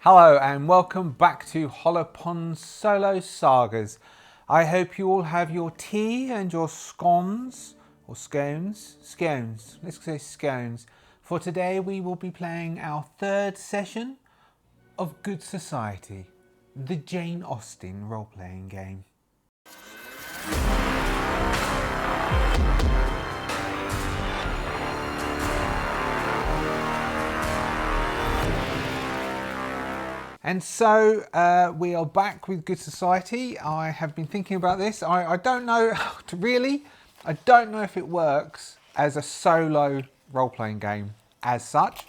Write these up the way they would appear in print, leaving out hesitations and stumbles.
Hello and welcome back to Hollowponds Solo Sagas. I hope you all have your tea and your scones, or scones, let's say scones. For today we will be playing our third session of Good Society, the Jane Austen role-playing game. And so we are back with Good Society. I have been thinking about this. I don't know, really, I don't know if it works as a solo role-playing game as such,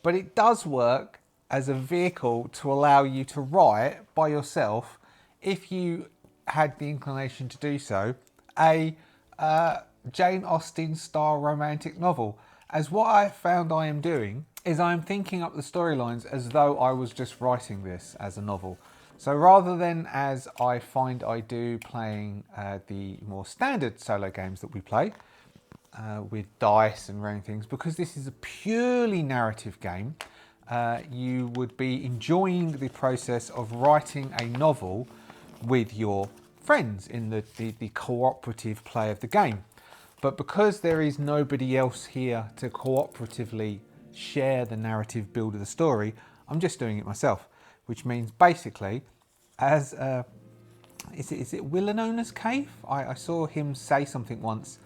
but it does work as a vehicle to allow you to write by yourself, if you had the inclination to do so, a Jane Austen style romantic novel. As what I found I am doing is I'm thinking up the storylines as though I was just writing this as a novel. So rather than as I find I do playing the more standard solo games that we play with dice and running things, because this is a purely narrative game, you would be enjoying the process of writing a novel with your friends in the cooperative play of the game. But because there is nobody else here to cooperatively share the narrative build of the story, I'm just doing it myself, which means basically, as is it Willanona's cave? I saw him say something once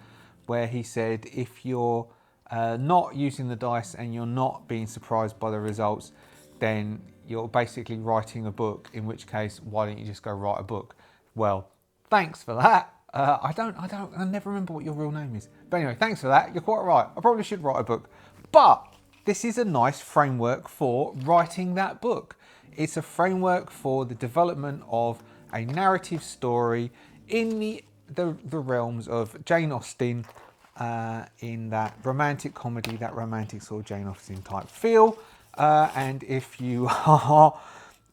where he said, if you're not using the dice and you're not being surprised by the results, then you're basically writing a book, in which case, why don't you just go write a book? Well, thanks for that. I never remember what your real name is. But anyway, thanks for that. You're quite right. I probably should write a book. But this is a nice framework for writing that book. It's a framework for the development of a narrative story in the realms of Jane Austen, in that romantic comedy, that romantic sort of Jane Austen type feel. And if you are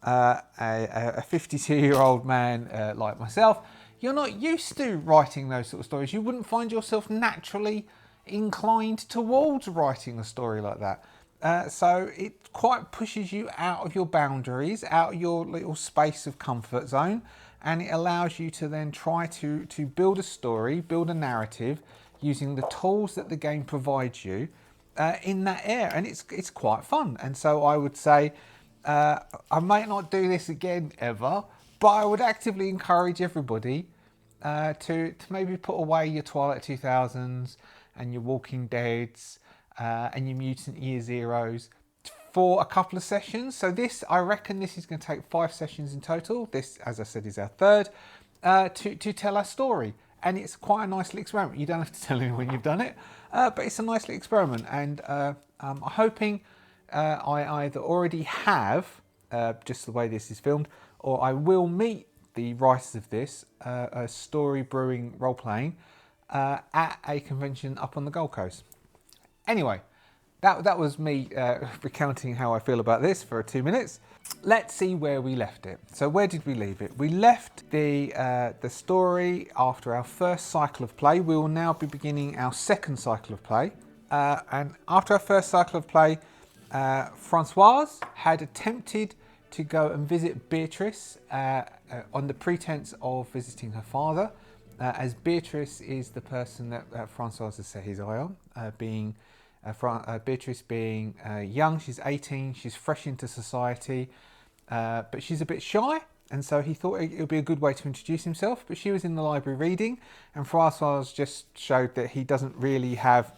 a 52-year-old man like myself, you're not used to writing those sort of stories. You wouldn't find yourself naturally inclined towards writing a story like that. So it quite pushes you out of your boundaries, out of your little space of comfort zone, and it allows you to then try to build a story, build a narrative, using the tools that the game provides you in that area, and it's quite fun. And so I would say, I might not do this again ever, but I would actively encourage everybody to maybe put away your Twilight 2000s and your Walking Deads and your Mutant Year Zeros for a couple of sessions. So this, I reckon this is going to take 5 sessions in total. This, as I said, is our third, to tell our story. And it's quite a nice little experiment. You don't have to tell anyone you've done it, but it's a nice little experiment. And I'm hoping I either already have, just the way this is filmed, or I will meet the writers of this, a story brewing role-playing, at a convention up on the Gold Coast. Anyway, that was me recounting how I feel about this for 2 minutes. Let's see where we left it. So where did we leave it? We left the story after our first cycle of play. We will now be beginning our second cycle of play. And after our first cycle of play, Francoise had attempted to go and visit Beatrice on the pretense of visiting her father, as Beatrice is the person that Francoise has set his eye on, Beatrice being young. She's 18, she's fresh into society, but she's a bit shy, and so he thought it would be a good way to introduce himself. But she was in the library reading, and Francoise just showed that he doesn't really have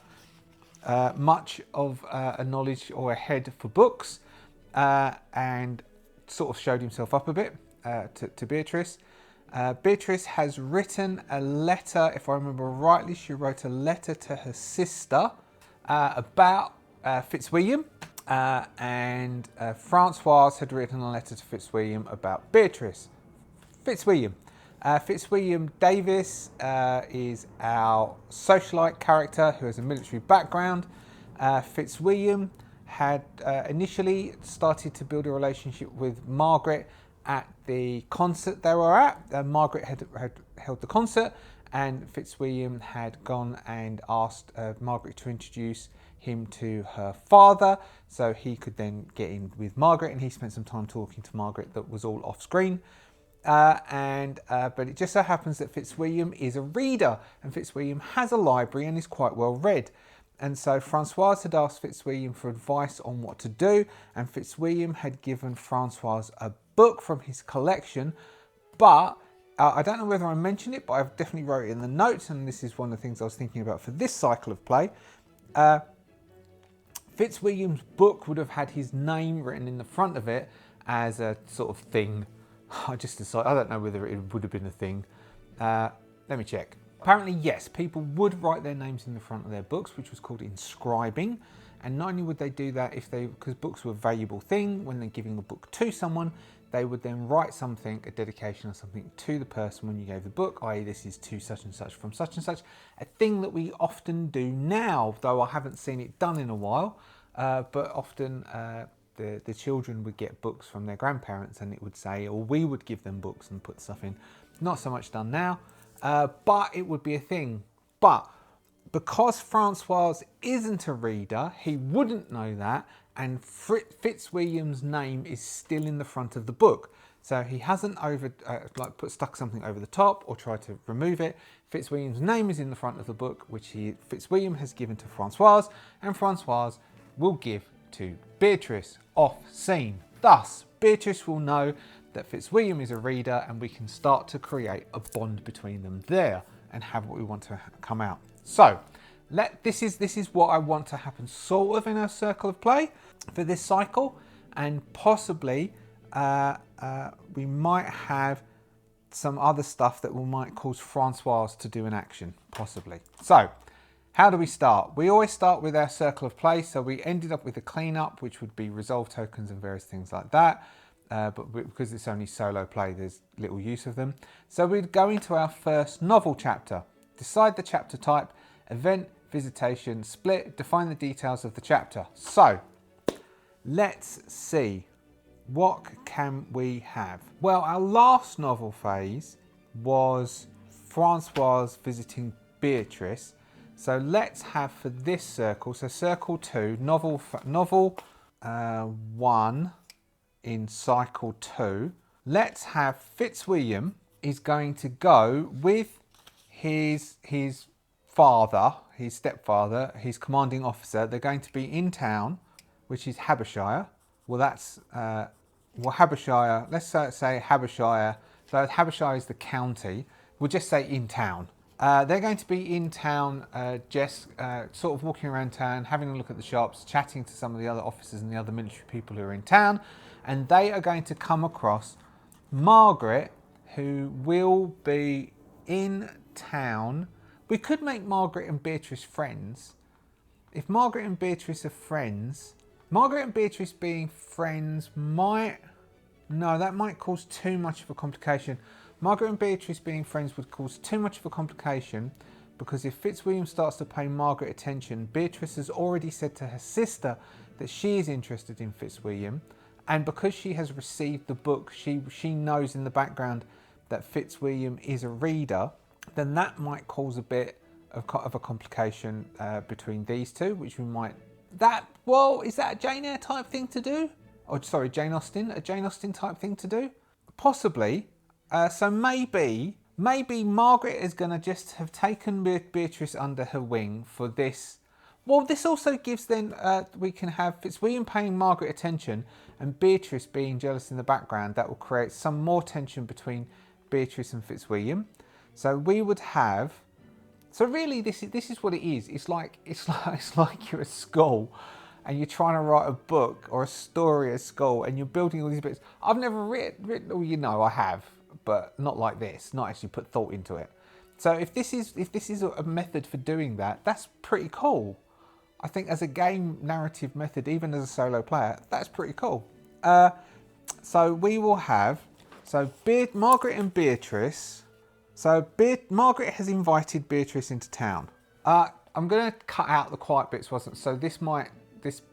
much of a knowledge or a head for books, and sort of showed himself up a bit to Beatrice. Beatrice has written a letter, if I remember rightly, she wrote a letter to her sister about Fitzwilliam, and Francoise had written a letter to Fitzwilliam about Beatrice. Fitzwilliam Davis is our socialite character who has a military background. Fitzwilliam had initially started to build a relationship with Margaret at the concert they were at. Margaret had held the concert, and Fitzwilliam had gone and asked Margaret to introduce him to her father so he could then get in with Margaret, and he spent some time talking to Margaret that was all off screen. But it just so happens that Fitzwilliam is a reader, and Fitzwilliam has a library and is quite well read. And so Francoise had asked Fitzwilliam for advice on what to do, and Fitzwilliam had given Francoise a book from his collection, but I don't know whether I mentioned it, but I've definitely wrote it in the notes, and this is one of the things I was thinking about for this cycle of play. Fitzwilliam's book would have had his name written in the front of it as a sort of thing. I just decided, I don't know whether it would have been a thing. Let me check. Apparently, yes, people would write their names in the front of their books, which was called inscribing. And not only would they do that because books were a valuable thing, when they're giving a book to someone, they would then write something, a dedication or something to the person when you gave the book, i.e. this is to such and such from such and such, a thing that we often do now, though I haven't seen it done in a while, but often the children would get books from their grandparents, and it would say, or we would give them books and put stuff in. Not so much done now, but it would be a thing. But because Francoise isn't a reader, he wouldn't know that, and Fitzwilliam's name is still in the front of the book. So he hasn't stuck something over the top or tried to remove it. Fitzwilliam's name is in the front of the book, which Fitzwilliam has given to Francoise, and Francoise will give to Beatrice off scene. Thus, Beatrice will know that Fitzwilliam is a reader, and we can start to create a bond between them there and have what we want to come out. So this is what I want to happen sort of in our circle of play for this cycle, and possibly we might have some other stuff that might cause Francoise to do an action, possibly. So how do we start? We always start with our circle of play, so we ended up with a cleanup, which would be resolve tokens and various things like that. But because it's only solo play, there's little use of them. So we'd go into our first novel chapter. Decide the chapter type, event, visitation, split, define the details of the chapter. So let's see, what can we have? Well, our last novel phase was Francoise visiting Beatrice. So let's have for this circle, so circle 2, novel 1 in cycle 2. Let's have Fitzwilliam is going to go with his father, his stepfather, his commanding officer. They're going to be in town, which is Habershire. Well, that's Habershire. Let's say Habershire. So Habershire is the county. We'll just say in town. They're going to be in town, just sort of walking around town, having a look at the shops, chatting to some of the other officers and the other military people who are in town, and they are going to come across Margaret, who will be in town. We could make Margaret and Beatrice friends. If Margaret and Beatrice are friends, Margaret and Beatrice being friends might cause too much of a complication. Margaret and Beatrice being friends would cause too much of a complication, because if Fitzwilliam starts to pay Margaret attention, Beatrice has already said to her sister that she is interested in Fitzwilliam, and because she has received the book, she knows in the background that Fitzwilliam is a reader, then that might cause a bit of a complication between these two, which we might... is that a Jane Eyre type thing to do? Oh, sorry, Jane Austen, a Jane Austen type thing to do? Possibly. So maybe Margaret is going to just have taken Beatrice under her wing for this. Well, this also gives then, we can have Fitzwilliam paying Margaret attention and Beatrice being jealous in the background. That will create some more tension between Beatrice and Fitzwilliam. So we would have, so really this is what it is. It's like you're at school and you're trying to write a book or a story at school and you're building all these bits. I've never written, well, I have, but not like this, not actually put thought into it. So if this is a method for doing that, that's pretty cool. I think as a game narrative method, even as a solo player, that's pretty cool. So we will have, Margaret and Beatrice. So Margaret has invited Beatrice into town. I'm going to cut out the quiet bits, so this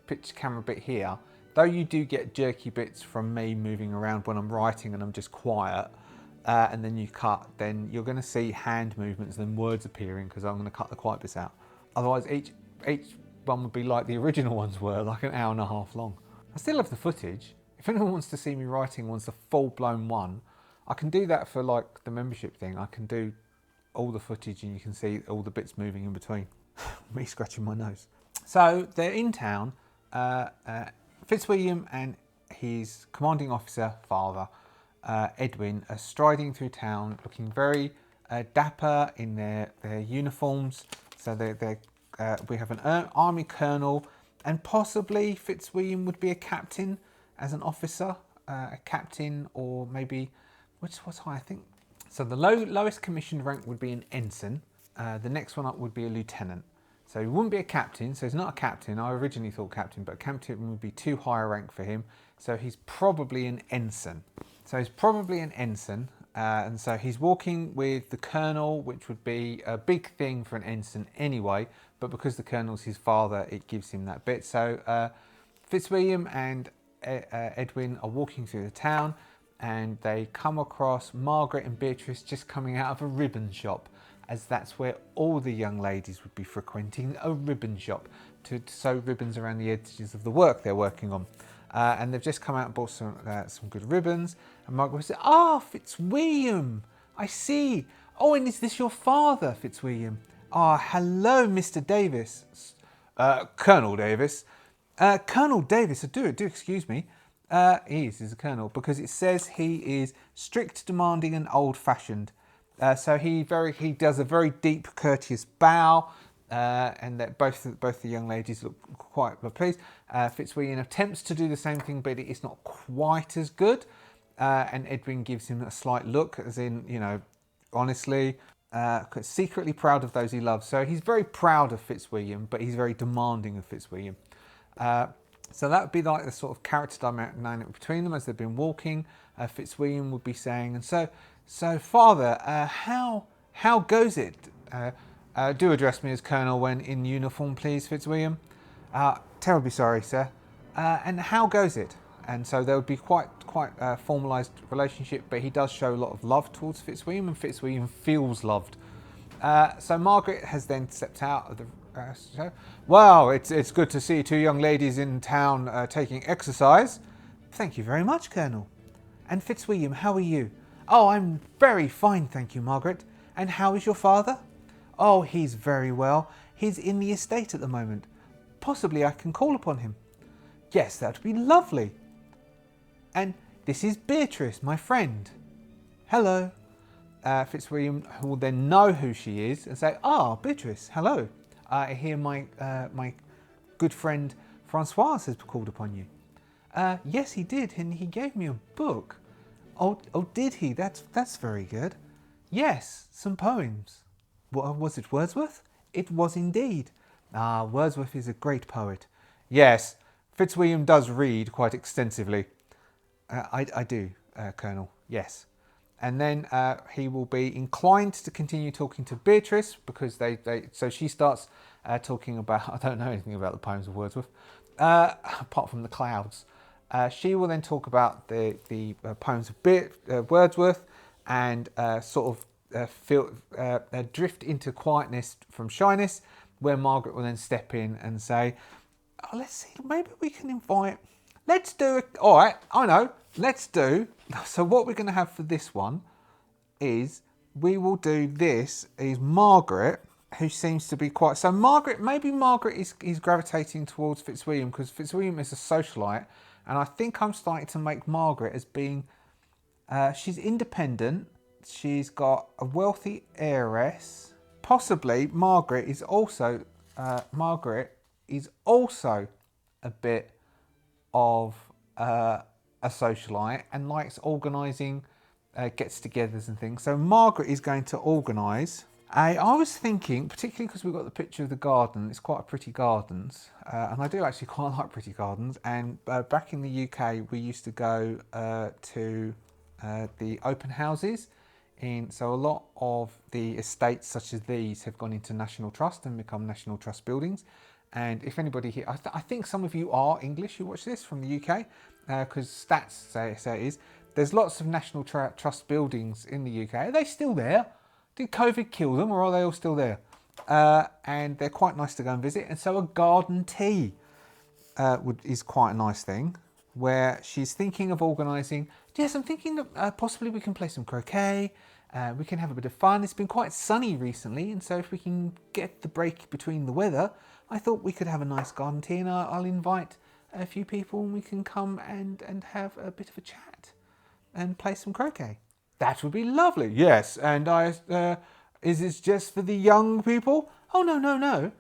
picture camera bit here, though you do get jerky bits from me moving around when I'm writing and I'm just quiet, and then you cut, then you're going to see hand movements and words appearing because I'm going to cut the quiet bits out. Otherwise, each one would be like the original ones were, like an hour and a half long. I still have the footage. If anyone wants to see me writing one's the full-blown one, I can do that for like the membership thing. I can do all the footage and you can see all the bits moving in between. Me scratching my nose. So they're in town. Fitzwilliam and his commanding officer, father, Edwin, are striding through town looking very dapper in their uniforms. So we have an army colonel, and possibly Fitzwilliam would be a captain as an officer, a captain, or maybe, what's high, I think. So the lowest commissioned rank would be an ensign. The next one up would be a lieutenant. So he wouldn't be a captain, so he's not a captain. I originally thought captain, but captain would be too high a rank for him. So he's probably an ensign. And so he's walking with the colonel, which would be a big thing for an ensign anyway, but because the colonel's his father, it gives him that bit. So Fitzwilliam and Edwin are walking through the town, and they come across Margaret and Beatrice just coming out of a ribbon shop, as that's where all the young ladies would be frequenting, a ribbon shop, to sew ribbons around the edges of the work they're working on. And they've just come out and bought some good ribbons. And Margaret would say, Fitzwilliam, I see. Oh, and is this your father, Fitzwilliam? Hello, Mr. Davis. Colonel Davis. Colonel Davis, do excuse me. He's a colonel, because it says he is strict, demanding and old-fashioned. So he does a very deep, courteous bow, and that both the young ladies look quite pleased. Fitzwilliam attempts to do the same thing, but it's not quite as good. And Edwin gives him a slight look, as in, honestly, secretly proud of those he loves. So he's very proud of Fitzwilliam, but he's very demanding of Fitzwilliam. So that would be like the sort of character dynamic between them as they've been walking. Fitzwilliam would be saying, and so father, how goes it? Do address me as Colonel when in uniform, please, Fitzwilliam. Terribly sorry, sir. And how goes it? And so there would be quite a formalised relationship, but he does show a lot of love towards Fitzwilliam, and Fitzwilliam feels loved. So Margaret has then stepped out of the show. Well, it's good to see two young ladies in town taking exercise. Thank you very much, Colonel. And Fitzwilliam, how are you? Oh, I'm very fine, thank you, Margaret. And how is your father? Oh, he's very well. He's in the estate at the moment. Possibly I can call upon him. Yes, that would be lovely. And this is Beatrice, my friend. Hello. Fitzwilliam will then know who she is and say, Beatrice, hello. I hear my good friend Francois has called upon you. Yes, he did, and he gave me a book. Oh, did he? That's very good. Yes, some poems. Was it Wordsworth? It was indeed. Wordsworth is a great poet. Yes, Fitzwilliam does read quite extensively. I do, Colonel, yes. And then he will be inclined to continue talking to Beatrice, because so she starts talking about, I don't know anything about the poems of Wordsworth, apart from the clouds. She will then talk about the poems of Wordsworth, and sort of drift into quietness from shyness, where Margaret will then step in and say, let's see, maybe we can invite, let's do it. All right, I know, let's do. So what we're going to have for this one is we will do this is Margaret, who seems to be quite, so maybe Margaret is gravitating towards Fitzwilliam, because Fitzwilliam is a socialite, and I think I'm starting to make Margaret as being, she's independent, she's got a wealthy heiress, possibly Margaret is also a bit of a socialite and likes organising gets-togethers and things. So Margaret is going to organise. I was thinking, particularly because we've got the picture of the garden, it's quite a pretty gardens, and I do actually quite like pretty gardens, and back in the UK we used to go to the open houses. So a lot of the estates such as these have gone into National Trust and become National Trust buildings. And if anybody here, I think some of you are English who watch this from the UK, because stats say it is. There's lots of National Trust buildings in the UK. Are they still there? Did COVID kill them, or are they all still there? and they're quite nice to go and visit. And so a garden tea is quite a nice thing, where she's thinking of organising. Yes, I'm thinking that possibly we can play some croquet. We can have a bit of fun. It's been quite sunny recently, and so if we can get the break between the weather, I thought we could have a nice garden tea, and I'll invite a few people, and we can come and have a bit of a chat and play some croquet. That would be lovely. Yes, and is this just for the young people? Oh no.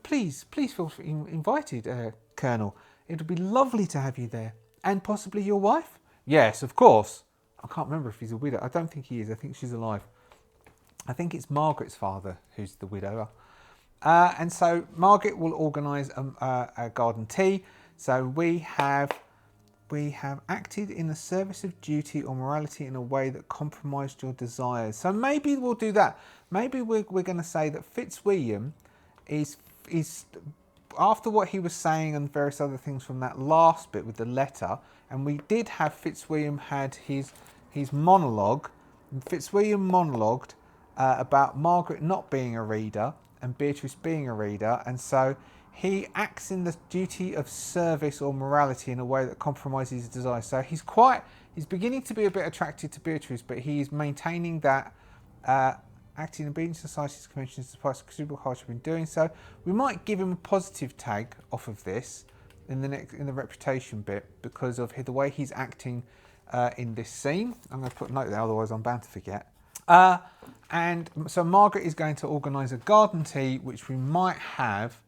Please feel invited, Colonel. It would be lovely to have you there, and possibly your wife. Yes, of course. I can't remember if he's a widow. I don't think he is. I think she's alive. I think it's Margaret's father who's the widower. And so Margaret will organise a garden tea. So we have acted in the service of duty or morality in a way that compromised your desires. So maybe we'll do that. Maybe we're going to say that Fitzwilliam is after what he was saying and various other things from that last bit with the letter, and we did have Fitzwilliam had his monologue. Fitzwilliam monologued about Margaret not being a reader and Beatrice being a reader, and so he acts in the duty of service or morality in a way that compromises his desires. So he's beginning to be a bit attracted to Beatrice, but he's maintaining that acting in obedience to society's conventions despite considerable hardship in doing so. We might give him a positive tag off of this in the reputation bit because of the way he's acting in this scene. I'm going to put a note there, otherwise I'm bound to forget. And so Margaret is going to organise a garden tea, which we might have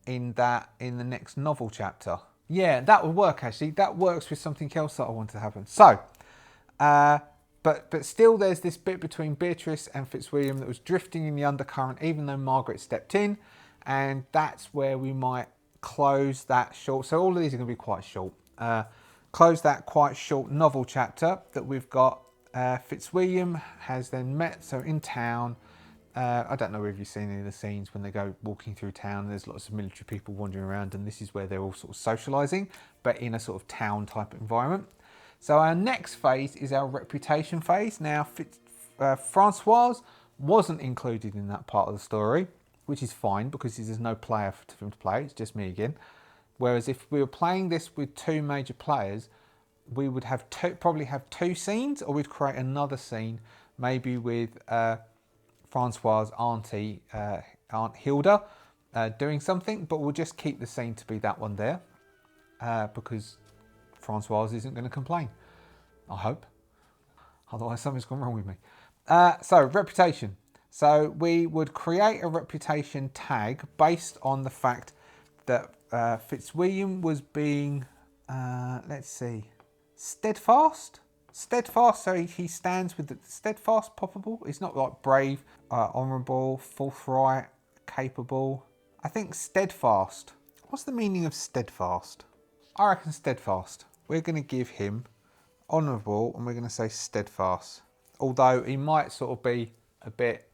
in the next novel chapter. Yeah, that would work actually. That works with something else that I want to happen. So, but still there's this bit between Beatrice and Fitzwilliam that was drifting in the undercurrent, even though Margaret stepped in, and that's where we might close that short. So all of these are going to be quite short. Close that quite short novel chapter that we've got. Fitzwilliam has then met, so in town. I don't know if you've seen any of the scenes when they go walking through town. There's lots of military people wandering around, and this is where they're all sort of socialising, but in a sort of town type environment. So our next phase is our reputation phase. Now, Francoise wasn't included in that part of the story, which is fine because there's no player for him to play. It's just me again. Whereas if we were playing this with two major players, we would have probably have two scenes, or we'd create another scene, maybe with Francois' auntie, Aunt Hilda, doing something, but we'll just keep the scene to be that one there because Francois isn't going to complain, I hope. Otherwise something's gone wrong with me. So, reputation. So we would create a reputation tag based on the fact that Fitzwilliam was being, let's see, steadfast, so he stands with the steadfast, poppable. It's not like brave, honourable, forthright, capable. I think steadfast. What's the meaning of steadfast? I reckon steadfast. We're going to give him honourable and we're going to say steadfast. Although he might sort of be a bit,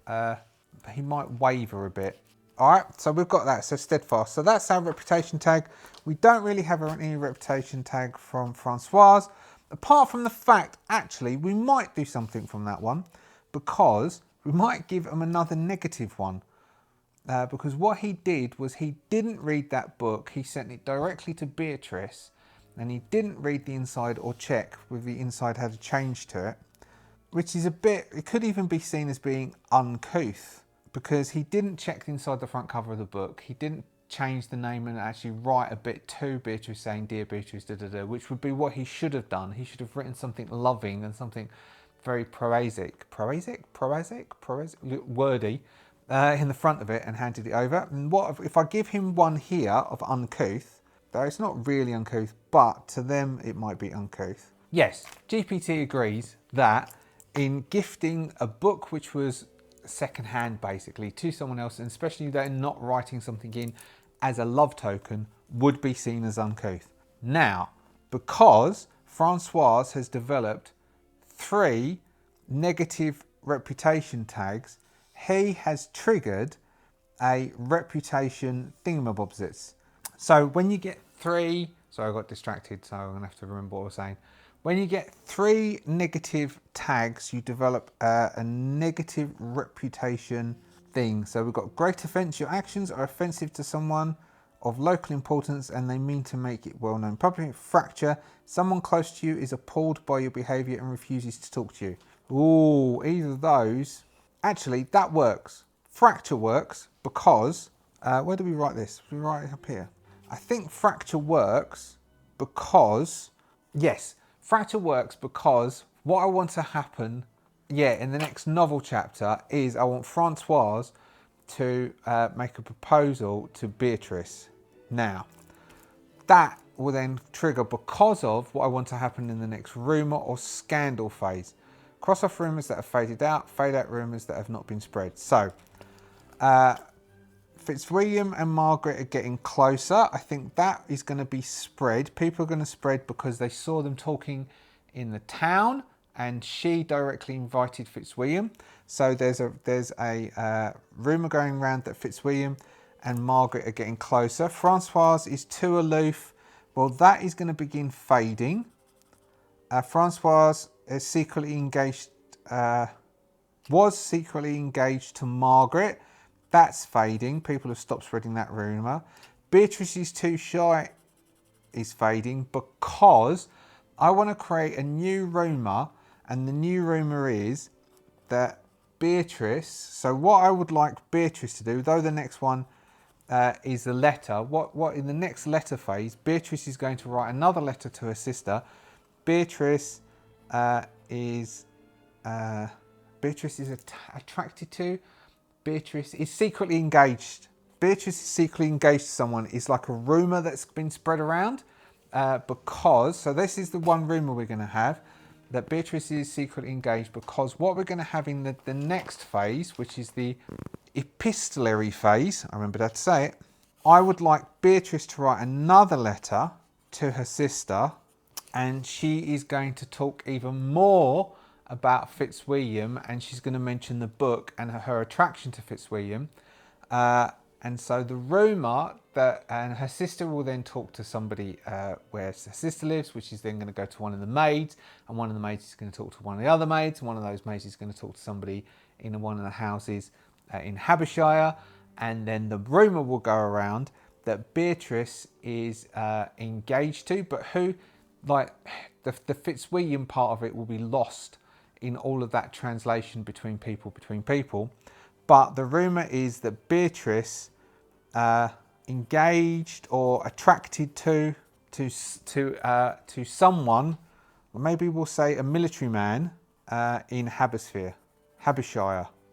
he might waver a bit. All right, so we've got that, so steadfast. So that's our reputation tag. We don't really have any reputation tag from Francoise. Apart from the fact, actually, we might do something from that one because we might give him another negative one. Because what he did was he didn't read that book. He sent it directly to Beatrice and he didn't read the inside or check with the inside had a change to it, which is a bit, it could even be seen as being uncouth because he didn't check the inside the front cover of the book. He didn't change the name and actually write a bit to Beatrice saying, "Dear Beatrice, da da da," which would be what he should have done. He should have written something loving and something very wordy in the front of it and handed it over. And what if I give him one here of uncouth, though it's not really uncouth, but to them it might be uncouth. Yes, GPT agrees that in gifting a book which was second-hand basically to someone else, and especially they're not writing something in as a love token, would be seen as uncouth. Now, because Francoise has developed 3 negative reputation tags, he has triggered a reputation thingamabobsits. So when you get 3, sorry I got distracted, so I'm gonna have to remember what I was saying. When you get 3 negative tags, you develop a negative reputation thing. So we've got great offence. Your actions are offensive to someone of local importance and they mean to make it well known. Public fracture. Someone close to you is appalled by your behaviour and refuses to talk to you. Ooh, either of those. Actually, that works. Fracture works because, where do we write this? We write it up here. I think fracture works because, yes, fracture works because what I want to happen, in the next novel chapter is I want Francoise to make a proposal to Beatrice. Now, that will then trigger because of what I want to happen in the next rumour or scandal phase. Cross off rumours that have faded out, fade out rumours that have not been spread. So, Fitzwilliam and Margaret are getting closer. I think that is going to be spread. People are going to spread because they saw them talking in the town and she directly invited Fitzwilliam. So there's a rumour going around that Fitzwilliam and Margaret are getting closer. Francoise is too aloof. Well, that is going to begin fading. Francoise is secretly engaged, was secretly engaged to Margaret. That's fading. People have stopped spreading that rumour. Beatrice is too shy is fading because I want to create a new rumour, and the new rumour is that Beatrice, so what I would like Beatrice to do, though the next one is the letter, what in the next letter phase, Beatrice is going to write another letter to her sister. Beatrice is attracted to, Beatrice is secretly engaged. Beatrice is secretly engaged to someone is like a rumour that's been spread around because, so this is the one rumour we're going to have, that Beatrice is secretly engaged because what we're going to have in the next phase, which is the epistolary phase, I remembered how to say it, I would like Beatrice to write another letter to her sister, and she is going to talk even more about Fitzwilliam, and she's going to mention the book and her attraction to Fitzwilliam. And so the rumour that, and her sister will then talk to somebody where her sister lives, which is then going to go to one of the maids, and one of the maids is going to talk to one of the other maids, and one of those maids is going to talk to somebody in one of the houses in Habishire, and then the rumour will go around that Beatrice is engaged to, but who, like, the Fitzwilliam part of it will be lost in all of that translation between people. But the rumour is that Beatrice engaged or attracted to someone, or maybe we'll say a military man in Habishire.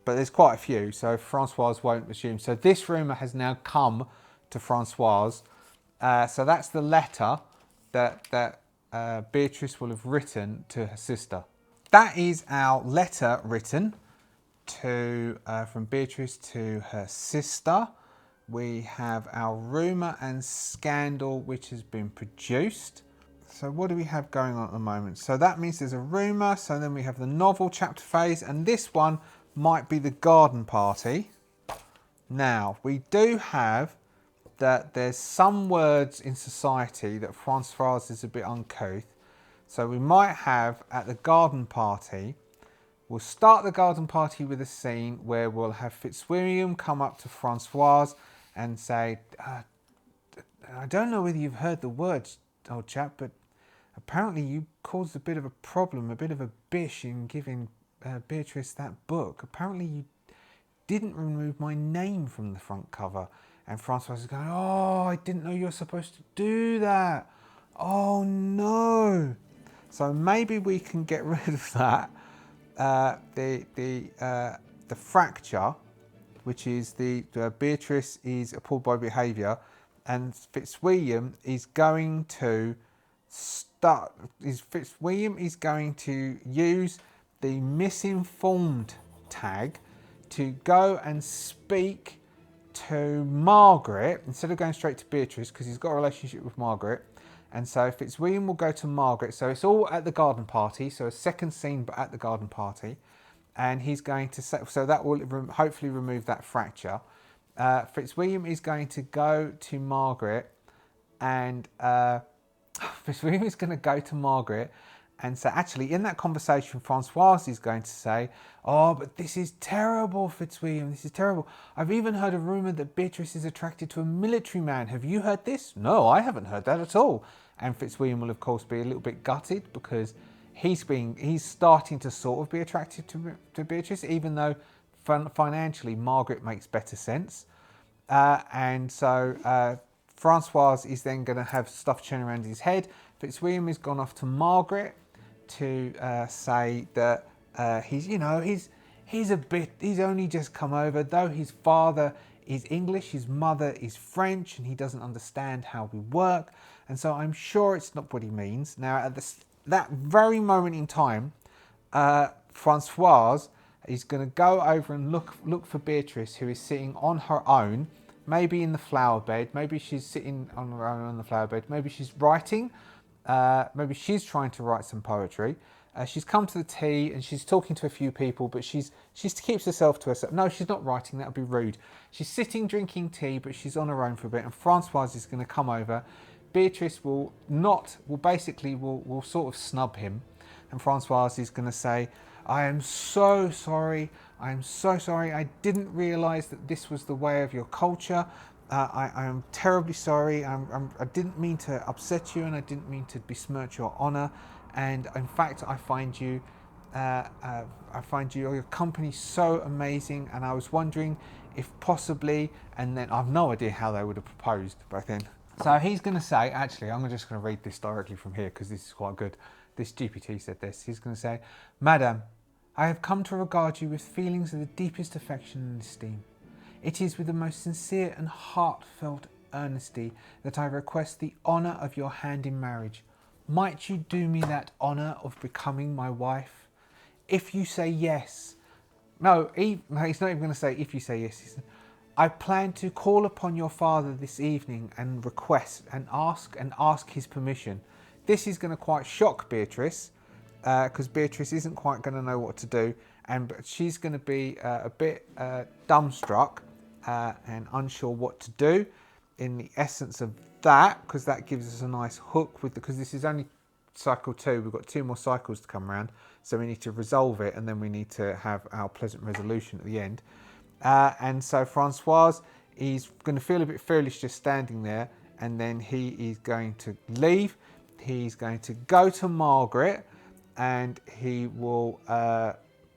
But there's quite a few, so Francoise won't assume. So this rumour has now come to Francoise. So that's the letter that Beatrice will have written to her sister. That is our letter written to from Beatrice to her sister. We have our rumour and scandal which has been produced. So what do we have going on at the moment? So that means there's a rumour, so then we have the novel chapter phase, and this one might be the garden party. Now, we do have that there's some words in society that Francoise is a bit uncouth. So we might have at the garden party, we'll start the garden party with a scene where we'll have Fitzwilliam come up to Francoise and say, I don't know whether you've heard the words, old chap, but apparently you caused a bit of a problem, a bit of a bish in giving Beatrice that book. Apparently you didn't remove my name from the front cover. And Francoise is going, oh, I didn't know you were supposed to do that. Oh no. So maybe we can get rid of that. The fracture, which is the Beatrice is appalled by behaviour, and Fitzwilliam is going to Fitzwilliam is going to use the misinformed tag to go and speak to Margaret instead of going straight to Beatrice, because he's got a relationship with Margaret. And so Fitzwilliam will go to Margaret. So it's all at the garden party. So a second scene, but at the garden party. And he's going to say, so that will hopefully remove that fracture. Fitzwilliam is going to go to Margaret, and Fitzwilliam is going to go to Margaret And so actually in that conversation, Francoise is going to say, oh, but this is terrible, Fitzwilliam, this is terrible. I've even heard a rumour that Beatrice is attracted to a military man. Have you heard this? No, I haven't heard that at all. And Fitzwilliam will, of course, be a little bit gutted because he's starting to sort of be attracted to Beatrice, even though financially Margaret makes better sense. And so Francoise is then going to have stuff churning around his head. Fitzwilliam has gone off to Margaret to say that he's only just come over, though his father is English, his mother is French, and he doesn't understand how we work. And so I'm sure it's not what he means. Now, at that very moment in time, Francoise is going to go over and look for Beatrice, who is sitting on her own, maybe in the flower bed. Maybe she's sitting on her own on the flower bed. Maybe she's writing. Maybe she's trying to write some poetry. She's come to the tea and she's talking to a few people, but she keeps herself to herself. No, she's not writing. That would be rude. She's sitting drinking tea, but she's on her own for a bit. And Francoise is going to come over. Beatrice will sort of snub him, and Francoise is going to say, I am so sorry. I am so sorry. I didn't realise that this was the way of your culture. I am terribly sorry. I didn't mean to upset you, and I didn't mean to besmirch your honour. And in fact, I find your company so amazing. And I was wondering if possibly, and then I've no idea how they would have proposed back then. So he's going to say, actually, I'm just going to read this directly from here because this is quite good. This GPT said this. He's going to say, Madam, I have come to regard you with feelings of the deepest affection and esteem. It is with the most sincere and heartfelt earnesty that I request the honour of your hand in marriage. Might you do me that honour of becoming my wife? If you say yes. No, he's not even going to say if you say yes. He said, I plan to call upon your father this evening and request and ask his permission. This is going to quite shock Beatrice because Beatrice isn't quite going to know what to do, and she's going to be a bit dumbstruck and unsure what to do in the essence of that, because that gives us a nice hook because this is only cycle 2. We've got 2 more cycles to come around, so we need to resolve it, and then we need to have our pleasant resolution at the end. And so Francoise is going to feel a bit foolish just standing there, and then he is going to leave. He's going to go to Margaret, and he will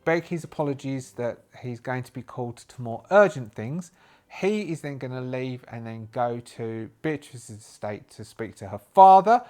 beg his apologies that he's going to be called to more urgent things. He is then going to leave and then go to Beatrice's estate to speak to her father,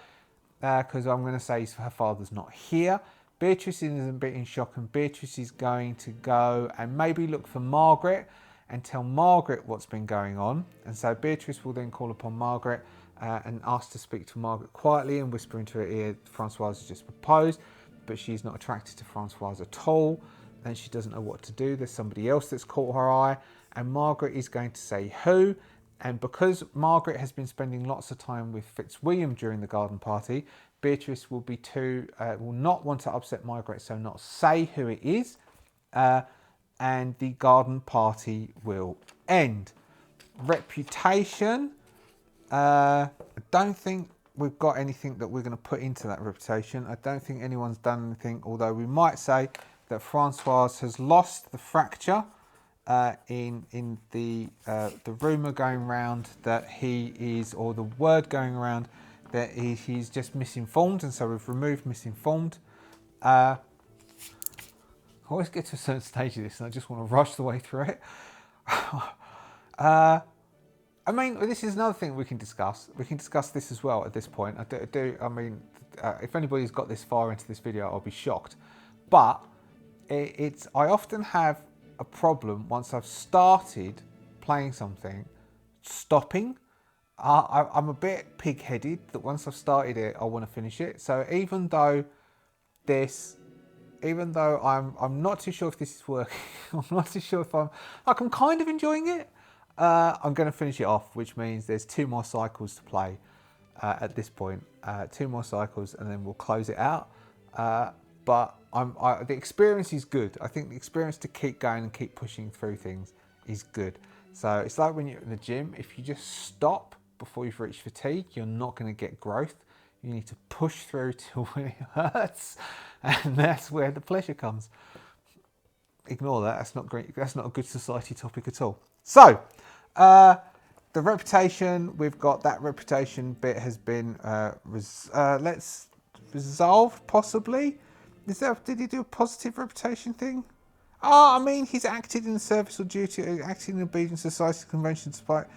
because I'm going to say her father's not here. Beatrice is a bit in shock, and Beatrice is going to go and maybe look for Margaret and tell Margaret what's been going on. And so Beatrice will then call upon Margaret and ask to speak to Margaret quietly and whisper into her ear, Francoise has just proposed, but she's not attracted to Francoise at all, and she doesn't know what to do. There's somebody else that's caught her eye, and Margaret is going to say who. And because Margaret has been spending lots of time with Fitzwilliam during the garden party, Beatrice will will not want to upset Margaret, so not say who it is, and the garden party will end. Reputation. I don't think we've got anything that we're going to put into that reputation. I don't think anyone's done anything, although we might say that Francoise has lost the fracture in the rumour going around that he is, or the word going around that he's just misinformed, and so we've removed misinformed. I always get to a certain stage of this and I just want to rush the way through it. I mean, this is another thing we can discuss. We can discuss this as well at this point. I mean, if anybody's got this far into this video, I'll be shocked. But I often have a problem once I've started playing something, stopping. I'm a bit pig-headed that once I've started it, I want to finish it. So even though I'm not too sure if this is working, I'm not too sure if I'm kind of enjoying it, I'm going to finish it off, which means there's 2 more cycles to play at this point. 2 more cycles, and then we'll close it out. But the experience is good. I think the experience to keep going and keep pushing through things is good. So it's like when you're in the gym, if you just stop before you've reached fatigue, you're not going to get growth. You need to push through till it hurts, and that's where the pleasure comes. Ignore that. That's not great. That's not a good society topic at all. So, the reputation, we've got that reputation bit has been let's resolved possibly. Did he do a positive reputation thing? Oh, I mean, he's acted in the service or duty, acted in obedience to society conventions, but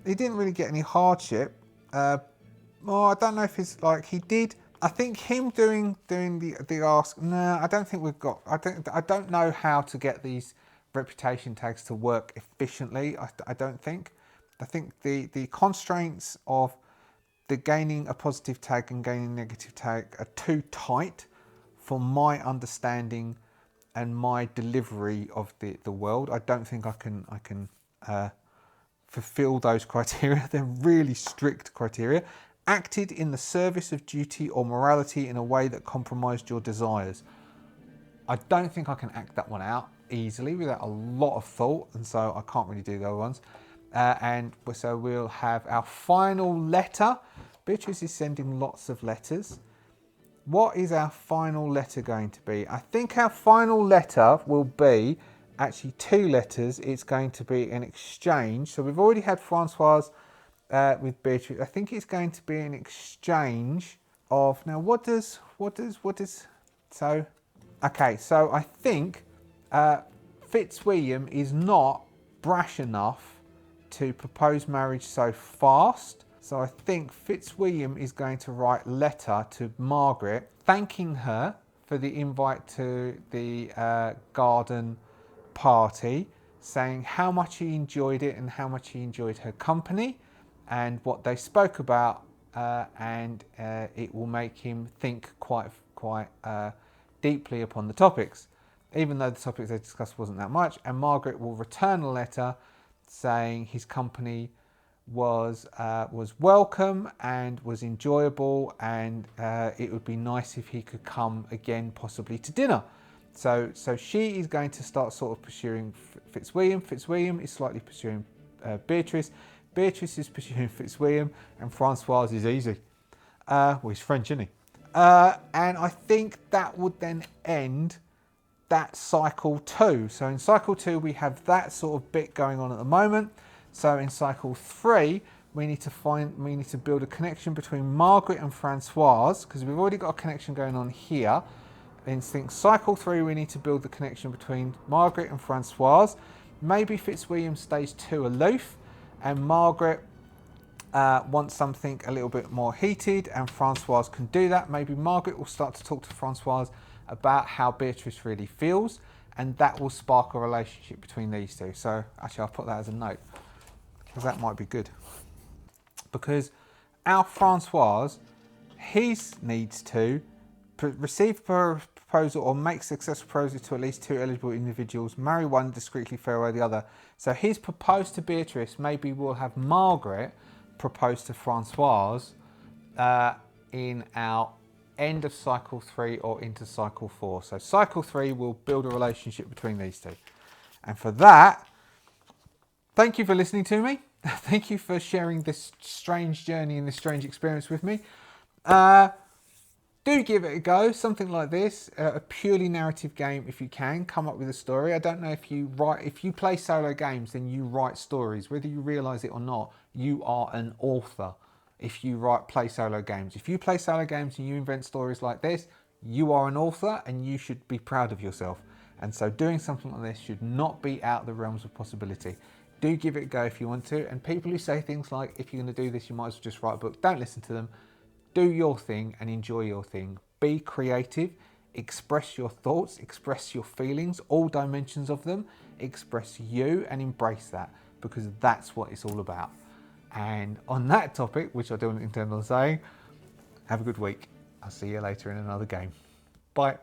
he didn't really get any hardship. Well, I don't know if it's like he did. I think him doing the ask. No, I don't think we've got. I don't know how to get these reputation tags to work efficiently. I don't think. I think the constraints of the gaining a positive tag and gaining a negative tag are too tight for my understanding and my delivery of the world. I don't think I can fulfill those criteria. They're really strict criteria. Acted in the service of duty or morality in a way that compromised your desires. I don't think I can act that one out easily without a lot of thought, and so I can't really do the other ones. And so we'll have our final letter. Beatrice is sending lots of letters. What is our final letter going to be? I think our final letter will be actually 2 letters. It's going to be an exchange. So we've already had Francoise with Beatrice. I think it's going to be an exchange of, now what does, so, okay, so I think Fitzwilliam is not brash enough to propose marriage so fast. So I think Fitzwilliam is going to write a letter to Margaret thanking her for the invite to the garden party, saying how much he enjoyed it and how much he enjoyed her company and what they spoke about, and it will make him think quite deeply upon the topics, even though the topics they discussed wasn't that much. And Margaret will return a letter saying his company was welcome and was enjoyable, and it would be nice if he could come again, possibly to dinner. So she is going to start sort of pursuing Fitzwilliam. Fitzwilliam is slightly pursuing Beatrice. Beatrice is pursuing Fitzwilliam, and Francoise is easy. Well, he's French, isn't he? And I think that would then end that cycle 2. So in cycle 2 we have that sort of bit going on at the moment. So in cycle 3 we need to build a connection between Margaret and Francoise, because we've already got a connection going on here. In cycle 3 we need to build the connection between Margaret and Francoise. Maybe Fitzwilliam stays too aloof and Margaret wants something a little bit more heated, and Francoise can do that. Maybe Margaret will start to talk to Francoise about how Beatrice really feels, and that will spark a relationship between these two. So actually I'll put that as a note, because that might be good. Because our Francoise, he needs to receive a proposal or make successful proposal to at least 2 eligible individuals, marry one, discreetly farewell the other. So he's proposed to Beatrice. Maybe we'll have Margaret propose to Francoise in our end of cycle 3 or into cycle 4. So cycle 3 will build a relationship between these two. And for that, thank you for listening to me. Thank you for sharing this strange journey and this strange experience with me. Do give it a go, something like this, a purely narrative game if you can, come up with a story. I don't know if you play solo games, then you write stories. Whether you realise it or not, you are an author if you play solo games. If you play solo games and you invent stories like this, you are an author and you should be proud of yourself. And so doing something like this should not be out of the realms of possibility. Do give it a go if you want to. And people who say things like, if you're going to do this, you might as well just write a book, don't listen to them. Do your thing and enjoy your thing. Be creative, express your thoughts, express your feelings, all dimensions of them, express you and embrace that, because that's what it's all about. And on that topic, which I don't intend on saying, have a good week. I'll see you later in another game. Bye.